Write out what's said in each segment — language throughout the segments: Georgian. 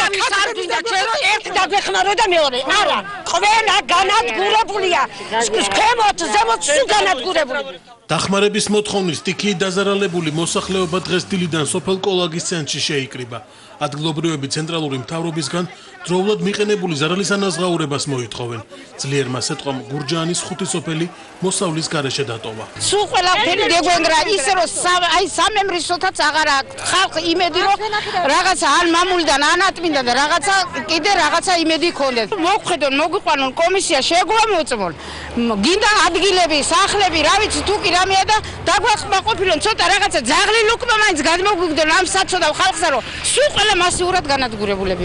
ამის არ გინდა ჩვენ ერთი დაგვეხნარო და მეორე არა ყველა განადგურებულია ქვემოთ ზემოთ სულ განადგურებული დახმარების მოთხოვნით სტიქიით დაზარალებული მოსახლეობა დღეს დილიდან სოფელ კოლაგის ცენტრში შეიკრიბა. ადგილობრივები ცენტრალური მთავრობისგან დროულად მიყენებული ზარალის ანაზღაურებას მოითხოვენ. ძლიერმა სიტყვამ გურჯაანის 5 სოფელი მოსავლის გარეშე დატოვა. სულ ყველაფერი გეგვენგრა ისე რომ აი სამემრისოთაც აღარ აქვს ხალხი იმედი რომ რაღაცა ან მამულიდან ან ატმინდა და რაღაცა კიდე რაღაცა იმედი ქონდეს. მოგხედონ მოგვიყვანონ კომისია შეგვამოწმონ. გინდა ადგილები, სახლები, რა ვიცი თუ კი რამეა და დაგვახმაყოფილონ ცოტა რაღაცა ძაღლი ლუკმა მაინც გადმოგვიგდონ ამ საწოდავ ხალხსა რომ სულ ყველა მასიურად განადგურებულები.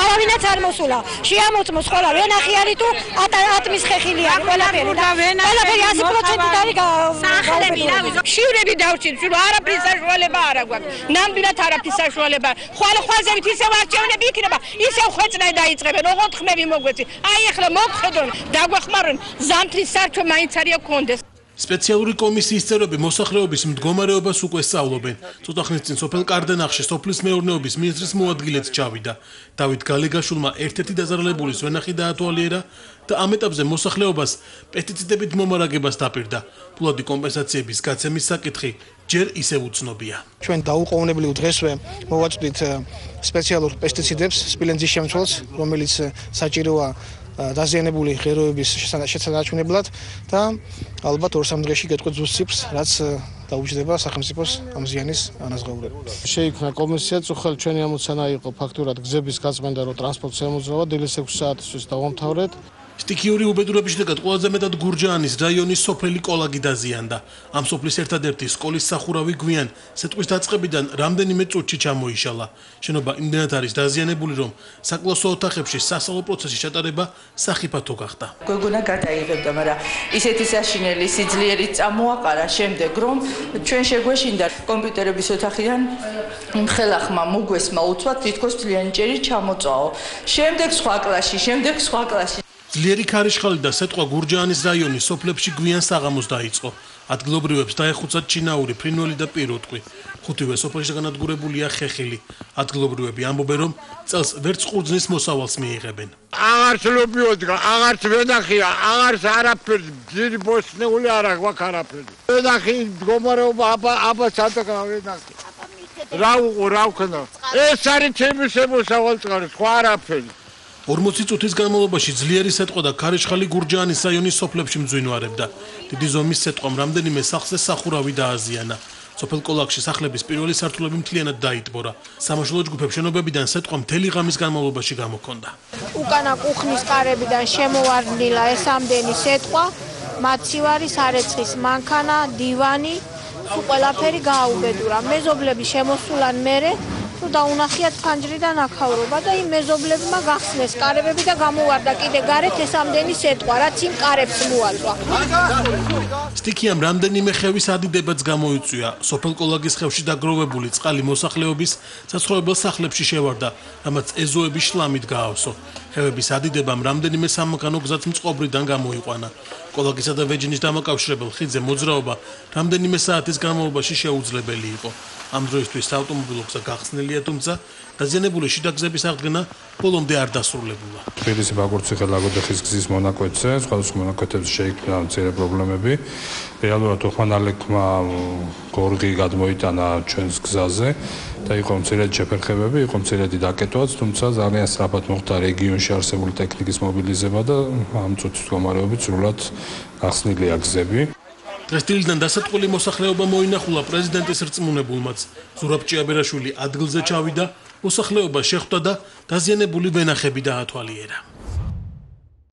არავისაც არ მოსულა. შეამოწმოს ყველა ვენახიარი თუ ატმის ხეხილია ყველაფერი. ყველაფერი 100% არის სახლები რა ვიცი შივრები დავჭირ რომ არაფრის საშუალება არ აქვს. ნამდვილად არაფრის საშუალება. ხვალხვალზევით ისევ არჩევნები იქნება, ისევ ხვეწნაი დაიწყებენ, ოღონდ ხმები მოგვეცი. აი ახლა მოგხედონ, დაგვახმარონ, ზამთრის სარჩო მაინც არის კონდეს. სპეციალური კომისიის წევრები მოსახლეობის მდგომარეობას უკვე სწავლობენ. ცოტა ხნის წინ სოფელ კარდენახში სოფლის მეურნეობის მინისტრის მოადგილეც ჩავიდა. დავით გალეგაშვილმა ერთ-ერთი დაზარალებულის ვენახი დაათვალიერა და ამ ეტაპზე მოსახლეობას პესტიციდებით მომარაგებას დაპირდა. ფულადი კომპენსაციების გაცემის საკითხი ჯერ ისევ უცნობია. ჩვენ დაუყოვნებლივ დღესვე მოვაწვდით სპეციალურ პესტიციდებს სპილენძის შემცველს, რომელიც საჭიროა დაზიანებული ღეროების შესანარჩუნებლად და ალბათ 2-3 დღეში გეტყვით ზუსტ ციფრს, რაც დაუჯდება სახელმწიფოს ამ ზიანის ანაზღაურებად. შეიქმნა კომისია, წუხელ ჩვენი ამოცანა იყო ფაქტურად გზების გაწმენდა, რომ ტრანსპორტს ემოძრავა დილის 6 საათისთვის დავამთავრეთ. სტიქიური უბედურების შედეგად ყველაზე მეტად გურჯაანის რაიონის სოფელი კოლაგი დაზიანდა. ამ სოფლის ერთადერთი სკოლის სახურავი გვიან სიტყვის დაწყებიდან რამდენიმე წუთში ჩამოიშალა. შენობა იმდენად არის დაზიანებული, რომ საკლასო ოთახებში სასწავლო პროცესის ჩატარება სახიფათო გახდა. გოგონა გადაიღებდა, მაგრამ ისეთი საშინელი სიძლიერით წამოაყარა შემდეგ, რომ ჩვენ შეგვეშინდა კომპიუტერების ოთახიდან ხელახმა მოგვესმა უცბად თითქოს თლიანიჭერი ჩამოწვაო. შემდეგ სხვა კლასში. ძლიერი ქარიშხალი და სეტყვა გურჯაანის რაიონის სოფლებში გვიან საღამოს დაიწყო. ადგილობრივებს დაეხუცათ ჩინაური, ფრინველი და პირუტყვი. ხუთივე სოფელში განადგურებულია ხეხილი. ადგილობრივები ამბობენ, რომ წელს ვერც ყურძნის მოსავალს მიიღებენ. აღარც ლობიოდგა, აღარც ვენახია, აღარც არაფერი, ძირი ბოსნეული არ აქვს არაფერი. ვენახი მდგომარეობა აბა სადაა ვენახი. რა ვქნა? ეს არის ჩემი შემოსავალწყარი, სხვა არაფერი. 40 წუთის განმავლობაში ძლიერი სეტყვა და ქარიშხალი გურჯაანის რაიონის სოფლებში მძვინვარებდა. დიდი ზომის სეტყვამ რამდენიმე სახლზე სახურავი დააზიანა. სოფელ კოლაგში სახლების პირველი სართულები მთლიანად დაიტბორა. სამაშველო ჯგუფებს შენობებიდან სეტყვა მთელი ღამის განმავლობაში გამოქონდა. უკანა კუხნის კარებიდან შემოვარდნილა ეს ამდენი სეტყვა, მაცივარი, სარეცხის მანქანა, დივანი, სულ ყველაფერი გააუბედურა. მეზობლები შემოსულან მერე თუ დაუნახიათ ფანჯრიდან აქავრობა და იმ მეზობლებმა გახსნეს კარებები და გამოვარდა კიდე გარეთ ეს ამდენი სეტყვა, რაც იმ კარებს მოაწვა. სტიქიამ რამდენიმე ხევის ადიდებაც გამოიწვია. სოფელ კოლაგის ხევში დაგროვებული წყალი მოსახლეობის საცხოვრებელ სახლებში შევარდა, რამაც ეზოების შლამით გაავსო. ხევების ადიდებამ რამდენიმე სამანქანო გზაც მწყობრიდან გამოიყვანა. კოლაგისა და ვეჯინის დამაკავშირებელ ხიდზე მოძრაობა რამდენიმე საათის განმავლობაში შეუძლებელი იყო. ამ დროისთვის საავტომობილო გზა გახსნილია, თუმცა დაზიანებული შიდა გზების აღდგენა ბოლომდე არ დასრულებულა. თბილისი ბაკურციხე ლაგოდეხის გზის მონაკვეთზე, სხვადასხვა მონაკვეთებზე შეიქმნა მცირე პრობლემები. რეალურად უხმანალექმა გორღი გადმოიტანა ჩვენს გზაზე და იყო მცირედი შეფერხებები, იყო მცირედი დაკეტვაც, თუმცა ძალიან სწრაფად მოხდა რეგიონში არსებული ტექნიკის მობილიზება და ამ წუთის მდგომარეობით სრულად გახსნილია გზები. დღეს დილიდან დასაწყული მოსახლეობა მოინახულა პრეზიდენტის რწმუნებულმაც. ზურაბ ჭიაბერაშვილი ადგილზე ჩავიდა, მოსახლეობა შეხვდა და დაზიანებული ვენახები დაათვალიერა.